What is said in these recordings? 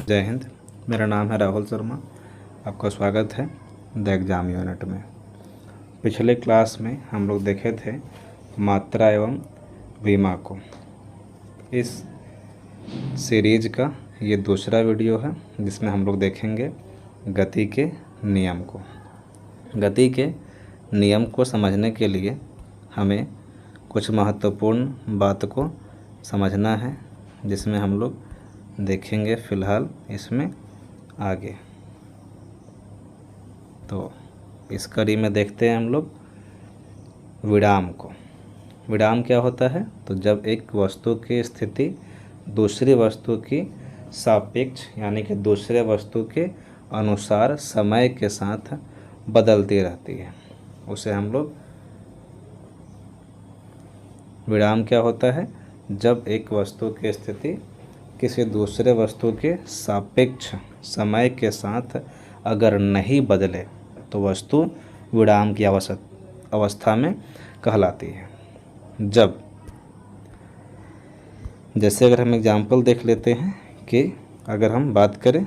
जय हिंद। मेरा नाम है राहुल शर्मा। आपका स्वागत है द एग्ज़ाम यूनिट में। पिछले क्लास में हम लोग देखे थे मात्रा एवं विमा को। इस सीरीज का ये दूसरा वीडियो है जिसमें हम लोग देखेंगे गति के नियम को। गति के नियम को समझने के लिए हमें कुछ महत्वपूर्ण बात को समझना है, जिसमें हम लोग देखेंगे फ़िलहाल इसमें आगे। तो इस कड़ी में देखते हैं हम लोग विराम को। विराम क्या होता है? तो जब एक वस्तु की स्थिति दूसरी वस्तु की सापेक्ष यानी कि दूसरे वस्तु के अनुसार समय के साथ बदलती रहती है, उसे हम लोग विराम क्या होता है? जब एक वस्तु की स्थिति किसी दूसरे वस्तु के सापेक्ष समय के साथ अगर नहीं बदले तो वस्तु विराम की अवस्था में कहलाती है। जब जैसे अगर हम एग्जाम्पल देख लेते हैं कि अगर हम बात करें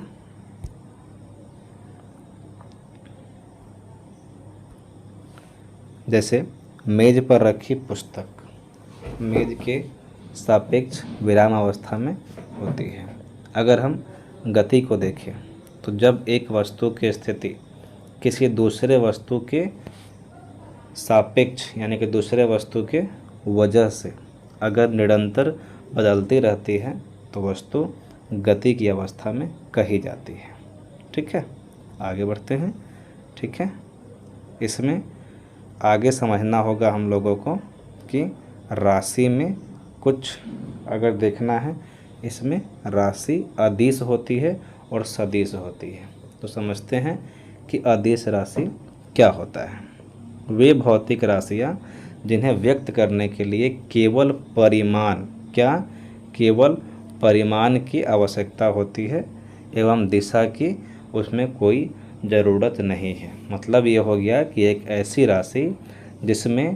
जैसे मेज पर रखी पुस्तक मेज के सापेक्ष विराम अवस्था में होती है। अगर हम गति को देखें तो जब एक वस्तु की स्थिति किसी दूसरे वस्तु के सापेक्ष यानी कि दूसरे वस्तु के वजह से अगर निरंतर बदलती रहती है तो वस्तु गति की अवस्था में कही जाती है। ठीक है, आगे बढ़ते हैं। ठीक है, इसमें आगे समझना होगा हम लोगों को कि राशि में कुछ अगर देखना है, इसमें राशि अदिश होती है और सदिश होती है। तो समझते हैं कि अदिश राशि क्या होता है। वे भौतिक राशियाँ जिन्हें व्यक्त करने के लिए केवल परिमाण की आवश्यकता होती है एवं दिशा की उसमें कोई ज़रूरत नहीं है। मतलब ये हो गया कि एक ऐसी राशि जिसमें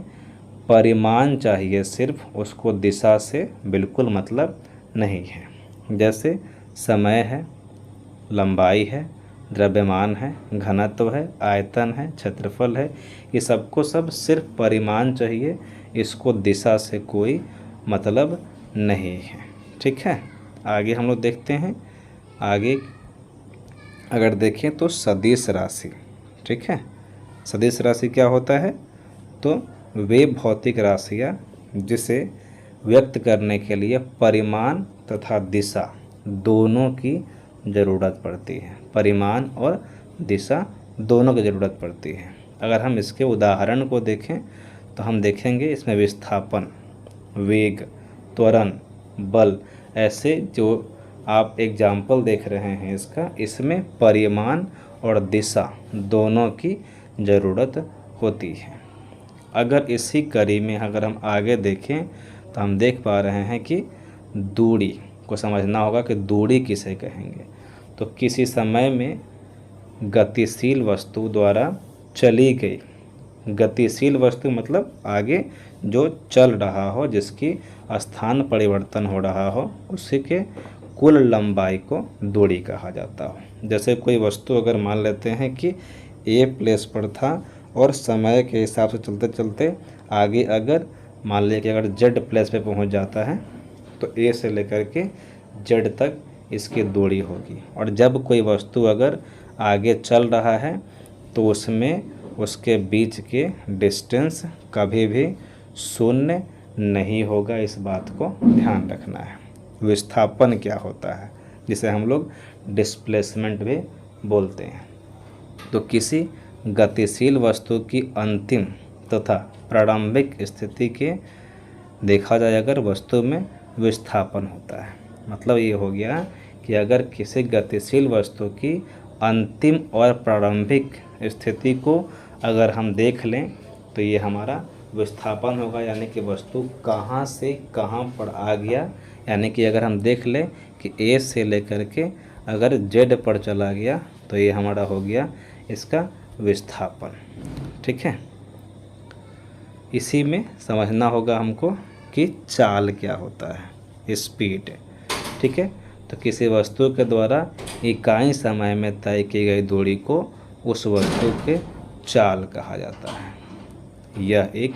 परिमाण चाहिए, सिर्फ उसको दिशा से बिल्कुल मतलब नहीं है। जैसे समय है, लंबाई है, द्रव्यमान है, घनत्व है, आयतन है, क्षेत्रफल है, ये सबको सब सिर्फ परिमाण चाहिए, इसको दिशा से कोई मतलब नहीं है। ठीक है, आगे हम लोग देखते हैं। आगे अगर देखें तो सदिश राशि। ठीक है, सदिश राशि क्या होता है? तो वे भौतिक राशियाँ जिसे व्यक्त करने के लिए परिमाण तथा दिशा दोनों की ज़रूरत पड़ती है। परिमाण और दिशा दोनों की ज़रूरत पड़ती है। अगर हम इसके उदाहरण को देखें तो हम देखेंगे इसमें विस्थापन, वेग, त्वरण, बल, ऐसे जो आप एग्जाम्पल देख रहे हैं इसका, इसमें परिमाण और दिशा दोनों की ज़रूरत होती है। अगर इसी कड़ी में अगर हम आगे देखें तो हम देख पा रहे हैं कि दूरी को समझना होगा कि दूरी किसे कहेंगे। तो किसी समय में गतिशील वस्तु द्वारा चली गई, गतिशील वस्तु मतलब आगे जो चल रहा हो, जिसकी स्थान परिवर्तन हो रहा हो, उसी के कुल लंबाई को दूरी कहा जाता हो। जैसे कोई वस्तु अगर मान लेते हैं कि ए प्लेस पर था और समय के हिसाब से चलते चलते आगे अगर मान लिया कि अगर जेड प्लेस पे पहुंच जाता है तो ए से लेकर के जेड तक इसकी दूरी होगी। और जब कोई वस्तु अगर आगे चल रहा है तो उसमें उसके बीच के डिस्टेंस कभी भी शून्य नहीं होगा। इस बात को ध्यान रखना है। विस्थापन क्या होता है, जिसे हम लोग डिस्प्लेसमेंट भी बोलते हैं। तो किसी गतिशील वस्तु की अंतिम तथा प्रारंभिक स्थिति के देखा जाए अगर वस्तु में विस्थापन होता है। मतलब ये हो गया कि अगर किसी गतिशील वस्तु की अंतिम और प्रारंभिक स्थिति को अगर हम देख लें तो ये हमारा विस्थापन होगा, यानी कि वस्तु कहाँ से कहाँ पर आ गया। यानी कि अगर हम देख लें कि ए से लेकर के अगर जेड पर चला गया तो ये हमारा हो गया इसका विस्थापन। ठीक है, इसी में समझना होगा हमको कि चाल क्या होता है, स्पीड। ठीक है, तो किसी वस्तु के द्वारा इकाई समय में तय की गई दूरी को उस वस्तु के चाल कहा जाता है। यह एक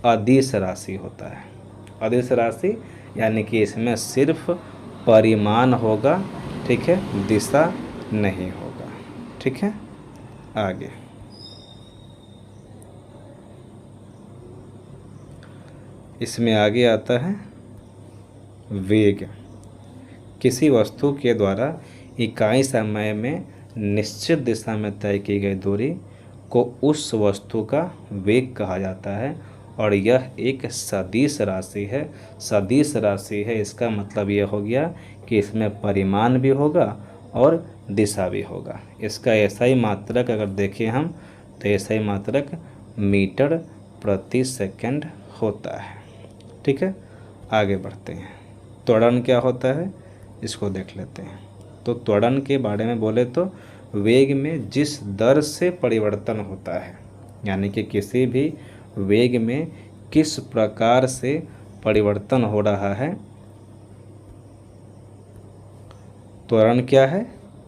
अदिश राशि होता है। अदिश राशि यानी कि इसमें सिर्फ परिमाण होगा, ठीक है, दिशा नहीं होगा। ठीक है, आगे इसमें आगे आता है वेग। किसी वस्तु के द्वारा इकाई समय में निश्चित दिशा में तय की गई दूरी को उस वस्तु का वेग कहा जाता है और यह एक सदिश राशि है। सदिश राशि है, इसका मतलब यह हो गया कि इसमें परिमाण भी होगा और दिशा भी होगा। इसका ऐसा ही मात्रक अगर देखें हम तो ऐसा ही मात्रक मीटर प्रति सेकंड होता है। ठीक है, आगे बढ़ते हैं। त्वरण क्या होता है इसको देख लेते हैं। तो त्वरण के बारे में बोले तो वेग में जिस दर से परिवर्तन होता है, यानी कि किसी भी वेग में किस प्रकार से परिवर्तन हो रहा है। त्वरण क्या है?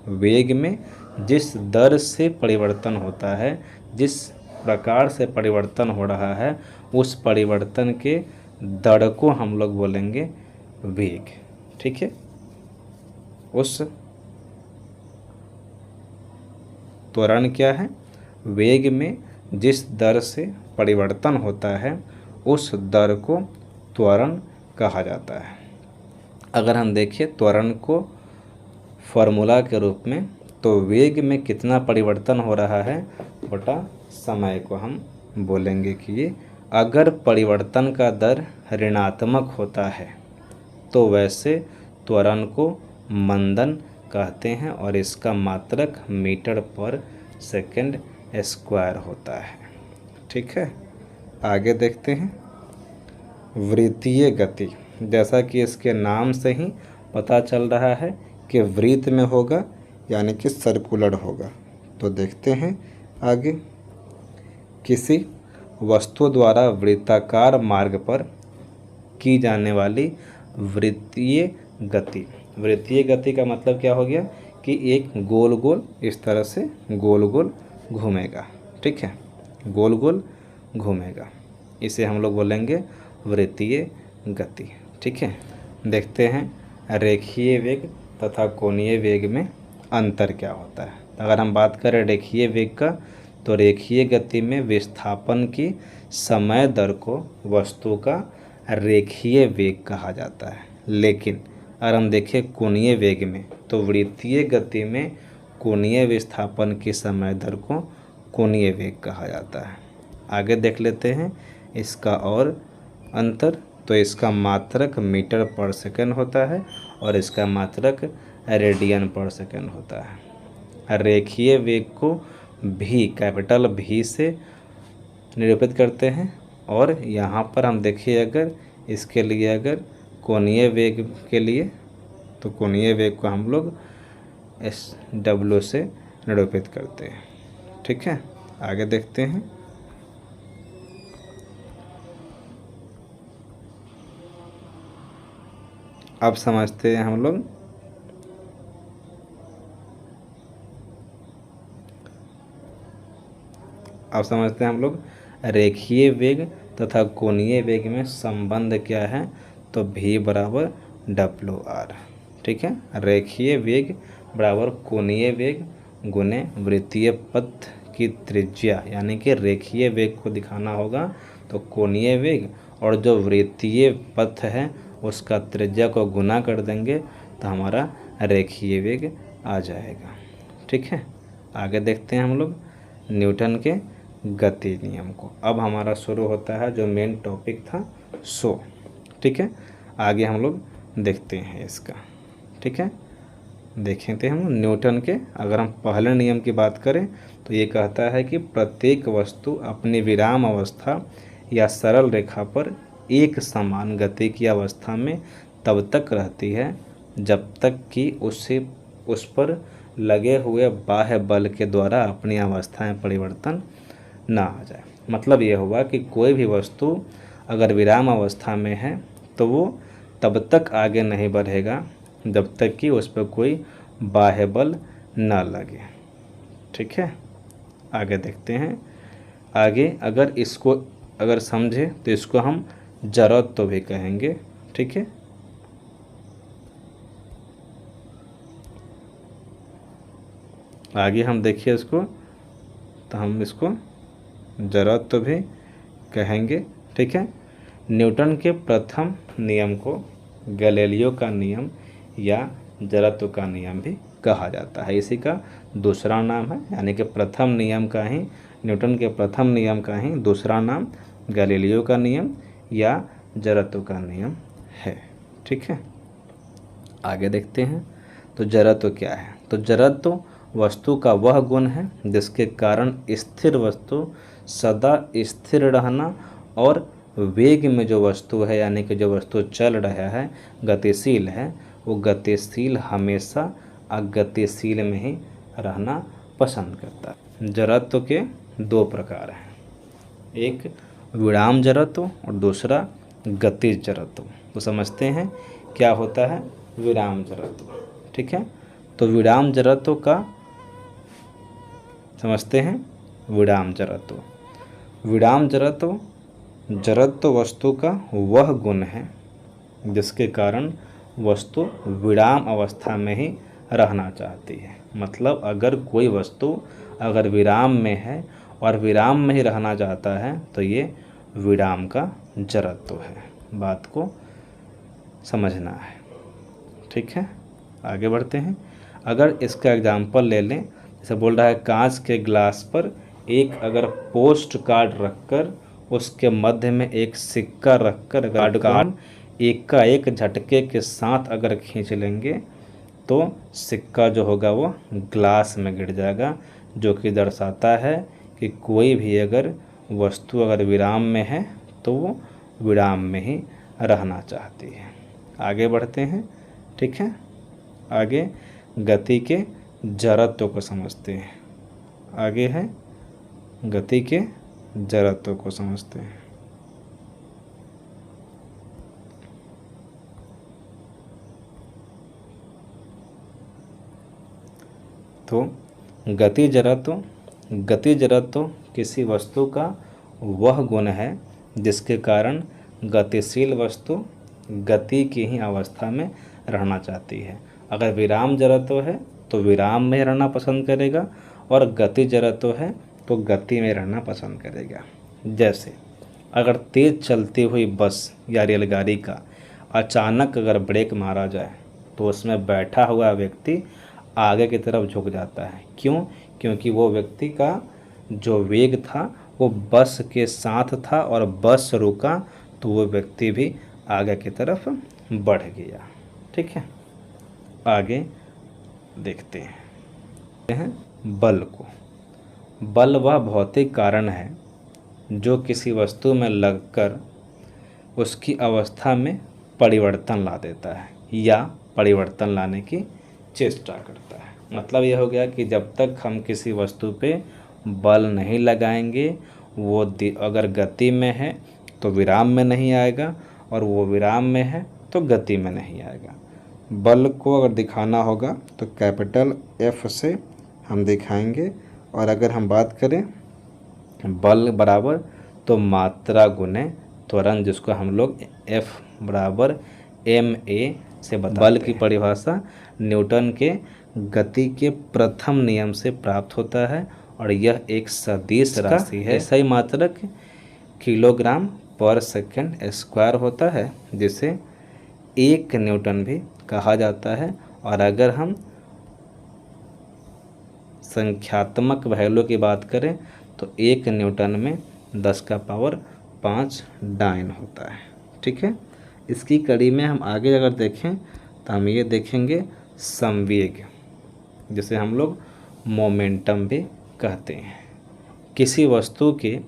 वेग में जिस दर से परिवर्तन होता है, जिस प्रकार से परिवर्तन हो रहा है, उस परिवर्तन के दर को हम लोग बोलेंगे वेग। ठीक है, उस त्वरण क्या है? वेग में जिस दर से परिवर्तन होता है उस दर को त्वरण कहा जाता है। अगर हम देखें त्वरण को फॉर्मूला के रूप में, तो वेग में कितना परिवर्तन हो रहा है बटा समय को हम बोलेंगे कि अगर परिवर्तन का दर ऋणात्मक होता है तो वैसे त्वरण को मंदन कहते हैं और इसका मात्रक मीटर पर सेकंड स्क्वायर होता है। ठीक है, आगे देखते हैं। वृत्तीय गति, जैसा कि इसके नाम से ही पता चल रहा है कि वृत्त में होगा यानी कि सर्कुलर होगा। तो देखते हैं आगे। किसी वस्तु द्वारा वृत्ताकार मार्ग पर की जाने वाली वृत्तीय गति। वृत्तीय गति का मतलब क्या हो गया कि एक गोल गोल इस तरह से गोल गोल घूमेगा। ठीक है, गोल गोल घूमेगा, इसे हम लोग बोलेंगे वृत्तीय गति। ठीक है, देखते हैं रेखीय वेग तथा कोणीय वेग में अंतर क्या होता है। अगर हम बात करें रेखीय वेग का, तो रेखीय गति में विस्थापन की समय दर को वस्तु का रेखीय वेग कहा जाता है। लेकिन अगर हम देखें कोणीय वेग में, तो वृत्तीय गति में कोणीय विस्थापन की समय दर को कोणीय वेग कहा जाता है। आगे देख लेते हैं इसका और अंतर। तो इसका मात्रक मीटर पर सेकंड होता है और इसका मात्रक रेडियन पर सेकंड होता है। रेखीय वेग को भी, कैपिटल भी से निरूपित करते हैं और यहाँ पर हम देखिए अगर इसके लिए अगर कोणीय वेग के लिए, तो कोणीय वेग को हम लोग SW से निरूपित करते हैं। ठीक है, आगे देखते हैं। अब समझते हैं हम लोग रेखीय वेग तथा कोणीय वेग में संबंध क्या है। तो V बराबर WR। ठीक है, रेखीय वेग बराबर कोणीय वेग गुने वृत्तीय पथ की त्रिज्या, यानी कि रेखीय वेग को दिखाना होगा तो कोणीय वेग और जो वृत्तीय पथ है उसका त्रिज्या को गुना कर देंगे तो हमारा रेखीय वेग आ जाएगा। ठीक है, आगे देखते हैं हम लोग न्यूटन के गति नियम को। अब हमारा शुरू होता है जो मेन टॉपिक था सो। ठीक है, आगे हम लोग देखते हैं इसका। ठीक है, देखें थे हम न्यूटन के, अगर हम पहले नियम की बात करें तो ये कहता है कि प्रत्येक वस्तु अपनी विराम अवस्था या सरल रेखा पर एक समान गति की अवस्था में तब तक रहती है जब तक कि उस पर लगे हुए बाह्य बल के द्वारा अपनी अवस्थाएं परिवर्तन ना आ जाए। मतलब ये हुआ कि कोई भी वस्तु अगर विराम अवस्था में है तो वो तब तक आगे नहीं बढ़ेगा जब तक कि उस पर कोई बाह्य बल न लगे। ठीक है, आगे देखते हैं। आगे अगर इसको अगर समझे तो इसको हम जड़त्व भी कहेंगे। ठीक है, आगे हम देखिए इसको तो हम इसको जड़त्व भी कहेंगे। ठीक है, न्यूटन के प्रथम नियम को गैलीलियो का नियम या जड़त्व का नियम भी कहा जाता है। इसी का दूसरा नाम है, यानी कि प्रथम नियम का ही, न्यूटन के प्रथम नियम का ही दूसरा नाम गैलीलियो का नियम या जड़त्व का नियम है। ठीक है, आगे देखते हैं। तो जड़त्व क्या है? तो जड़त्व वस्तु का वह गुण है जिसके कारण स्थिर वस्तु सदा स्थिर रहना और वेग में जो वस्तु है, यानी कि जो वस्तु चल रहा है, गतिशील है, वो गतिशील हमेशा अगतिशील में ही रहना पसंद करता है। जड़त्व के दो प्रकार हैं, एक विराम जड़त्व और दूसरा गतिज जड़त्व। तो समझते हैं क्या होता है विराम जड़त्व। ठीक है, तो विराम जड़त्व का समझते हैं। विराम जड़त्व, विराम जड़त्व जड़त्व वस्तु का वह गुण है जिसके कारण वस्तु विराम अवस्था में ही रहना चाहती है। मतलब अगर कोई वस्तु अगर विराम में है और विराम में ही रहना चाहता है तो ये विराम का जड़त्व है। बात को समझना है। ठीक है, आगे बढ़ते हैं। अगर इसका एग्जाम्पल ले लें, जैसे बोल रहा है कांच के ग्लास पर एक अगर पोस्ट कार्ड रखकर उसके मध्य में एक सिक्का रखकर कार्ड को हम एक का एक झटके के साथ अगर खींच लेंगे तो सिक्का जो होगा वो ग्लास में गिर जाएगा, जो कि दर्शाता है कि कोई भी अगर वस्तु अगर विराम में है तो वो विराम में ही रहना चाहती है। आगे बढ़ते हैं। ठीक है, आगे गति के जड़त्व को समझते हैं। आगे है गति के जड़त्व को समझते हैं। तो गति जड़त्व किसी वस्तु का वह गुण है जिसके कारण गतिशील वस्तु गति की ही अवस्था में रहना चाहती है। अगर विराम जड़त्व है तो विराम में रहना पसंद करेगा और गति जड़त्व है तो गति में रहना पसंद करेगा। जैसे अगर तेज़ चलती हुई बस या रेलगाड़ी का अचानक अगर ब्रेक मारा जाए तो उसमें बैठा हुआ व्यक्ति आगे की तरफ झुक जाता है। क्यों? क्योंकि वो व्यक्ति का जो वेग था वो बस के साथ था और बस रुका तो वो व्यक्ति भी आगे की तरफ बढ़ गया। ठीक है, आगे देखते हैं बल को। बल वह भौतिक कारण है जो किसी वस्तु में लगकर उसकी अवस्था में परिवर्तन ला देता है या परिवर्तन लाने की चेष्टा करता है। मतलब यह हो गया कि जब तक हम किसी वस्तु पे बल नहीं लगाएंगे वो अगर गति में है तो विराम में नहीं आएगा और वो विराम में है तो गति में नहीं आएगा। बल को अगर दिखाना होगा तो कैपिटल F से हम दिखाएंगे। और अगर हम बात करें बल बराबर तो मात्रा गुने त्वरण, जिसको हम लोग F बराबर ma से बताते हैं। बल की परिभाषा न्यूटन के गति के प्रथम नियम से प्राप्त होता है और यह एक सदिश राशि है। सही मात्रक किलोग्राम पर सेकंड स्क्वायर होता है, जिसे 1 न्यूटन भी कहा जाता है। और अगर हम संख्यात्मक वैल्यू की बात करें तो 1 न्यूटन में 10 का पावर 5 डाइन होता है। ठीक है, इसकी कड़ी में हम आगे अगर देखें तो हम ये देखेंगे संवेग, जिसे हम लोग मोमेंटम भी कहते हैं। किसी वस्तु के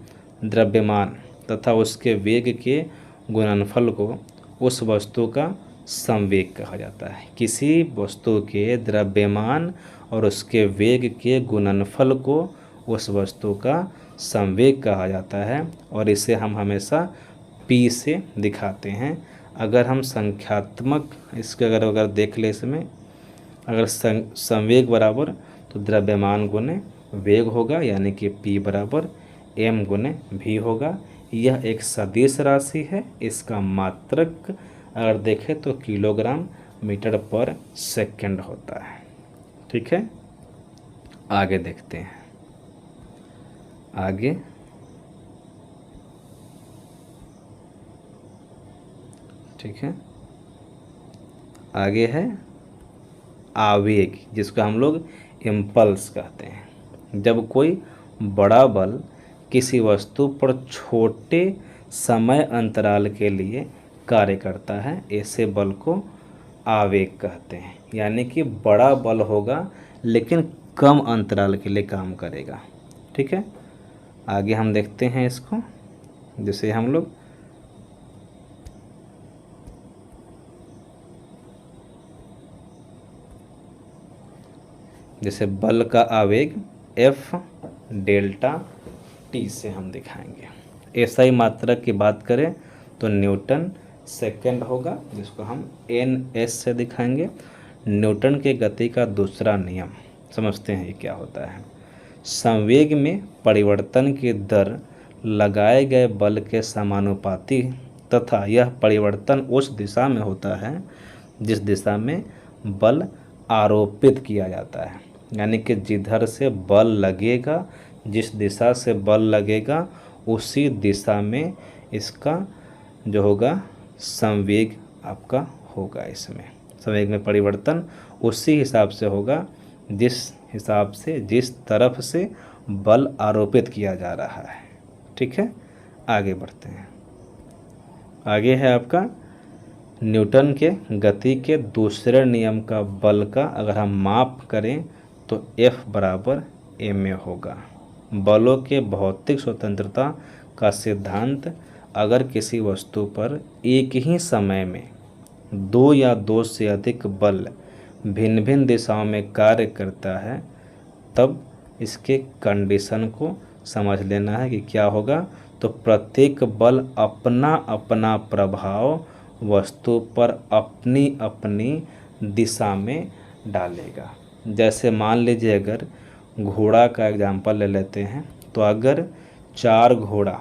द्रव्यमान तथा उसके वेग के गुणनफल को उस वस्तु का संवेग कहा जाता है। किसी वस्तु के द्रव्यमान और उसके वेग के गुणनफल को उस वस्तु का संवेग कहा जाता है और इसे हम हमेशा P से दिखाते हैं। अगर हम संख्यात्मक इसके अगर देख ले इसमें अगर संवेग बराबर तो द्रव्यमान गुने वेग होगा, यानी कि P बराबर m गुने v होगा। यह एक सदिश राशि है। इसका मात्रक अगर देखें तो किलोग्राम मीटर पर सेकंड होता है। ठीक है, आगे देखते हैं। आगे ठीक है, आगे है आवेग, जिसको हम लोग इम्पल्स कहते हैं। जब कोई बड़ा बल किसी वस्तु पर छोटे समय अंतराल के लिए कार्य करता है, ऐसे बल को आवेग कहते हैं। यानी कि बड़ा बल होगा लेकिन कम अंतराल के लिए काम करेगा। ठीक है, आगे हम देखते हैं इसको। जैसे हम लोग जैसे बल का आवेग F डेल्टा T से हम दिखाएंगे। ऐसा ही मात्रक की बात करें तो न्यूटन सेकंड होगा, जिसको हम NS से दिखाएंगे। न्यूटन के गति का दूसरा नियम समझते हैं ये क्या होता है। संवेग में परिवर्तन की दर लगाए गए बल के समानुपाती तथा यह परिवर्तन उस दिशा में होता है जिस दिशा में बल आरोपित किया जाता है। यानी कि जिधर से बल लगेगा, जिस दिशा से बल लगेगा, उसी दिशा में इसका जो होगा संवेग आपका होगा। इसमें संवेग में परिवर्तन उसी हिसाब से होगा जिस हिसाब से, जिस तरफ से बल आरोपित किया जा रहा है। ठीक है, आगे बढ़ते हैं। आगे है आपका न्यूटन के गति के दूसरे नियम का बल का अगर हम माप करें तो F बराबर ma होगा। बलों के भौतिक स्वतंत्रता का सिद्धांत अगर किसी वस्तु पर एक ही समय में दो या दो से अधिक बल भिन्न भिन्न दिशाओं में कार्य करता है, तब इसके कंडीशन को समझ लेना है कि क्या होगा। तो प्रत्येक बल अपना अपना प्रभाव वस्तु पर अपनी अपनी दिशा में डालेगा। जैसे मान लीजिए अगर घोड़ा का एग्जांपल ले लेते हैं, तो अगर 4 घोड़ा,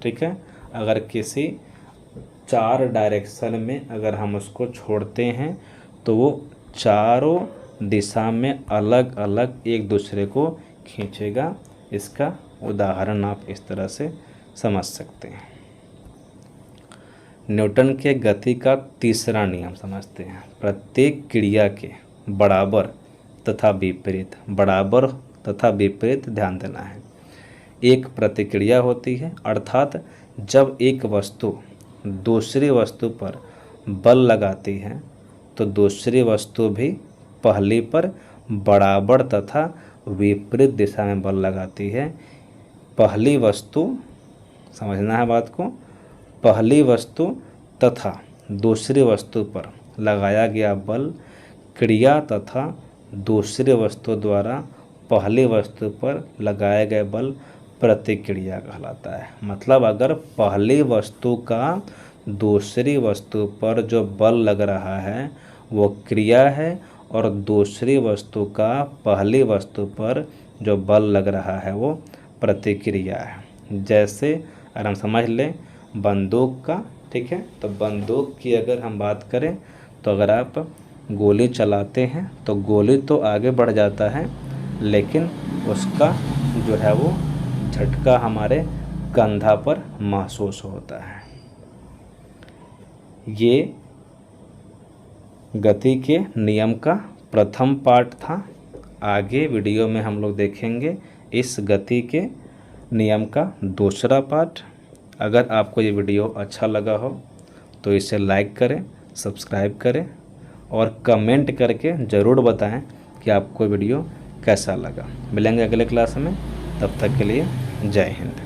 ठीक है, अगर किसी 4 डायरेक्शन में अगर हम उसको छोड़ते हैं तो वो चारों दिशा में अलग अलग एक दूसरे को खींचेगा। इसका उदाहरण आप इस तरह से समझ सकते हैं। न्यूटन के गति का तीसरा नियम समझते हैं। प्रत्येक क्रिया के बराबर तथा विपरीत, बराबर तथा विपरीत ध्यान देना है, एक प्रतिक्रिया होती है। अर्थात जब एक वस्तु दूसरी वस्तु पर बल लगाती है तो दूसरी वस्तु भी पहली पर बराबर तथा विपरीत दिशा में बल लगाती है। पहली वस्तु, समझना है बात को, पहली वस्तु तथा दूसरी वस्तु पर लगाया गया बल क्रिया तथा दूसरी वस्तु द्वारा पहली वस्तु पर लगाए गए बल प्रतिक्रिया कहलाता है। मतलब अगर पहली वस्तु का दूसरी वस्तु पर जो बल लग रहा है वो क्रिया है, और दूसरी वस्तु का पहली वस्तु पर जो बल लग रहा है वो प्रतिक्रिया है। जैसे अगर हम समझ लें बंदूक का, ठीक है, तो बंदूक की अगर हम बात करें तो अगर आप गोली चलाते हैं तो गोली तो आगे बढ़ जाता है, लेकिन उसका जो है वो झटका हमारे कंधा पर महसूस होता है। ये गति के नियम का प्रथम पार्ट था। आगे वीडियो में हम लोग देखेंगे इस गति के नियम का दूसरा पार्ट। अगर आपको ये वीडियो अच्छा लगा हो तो इसे लाइक करें, सब्सक्राइब करें और कमेंट करके ज़रूर बताएं कि आपको वीडियो कैसा लगा। मिलेंगे अगले क्लास में, तब तक के लिए जय हिंद।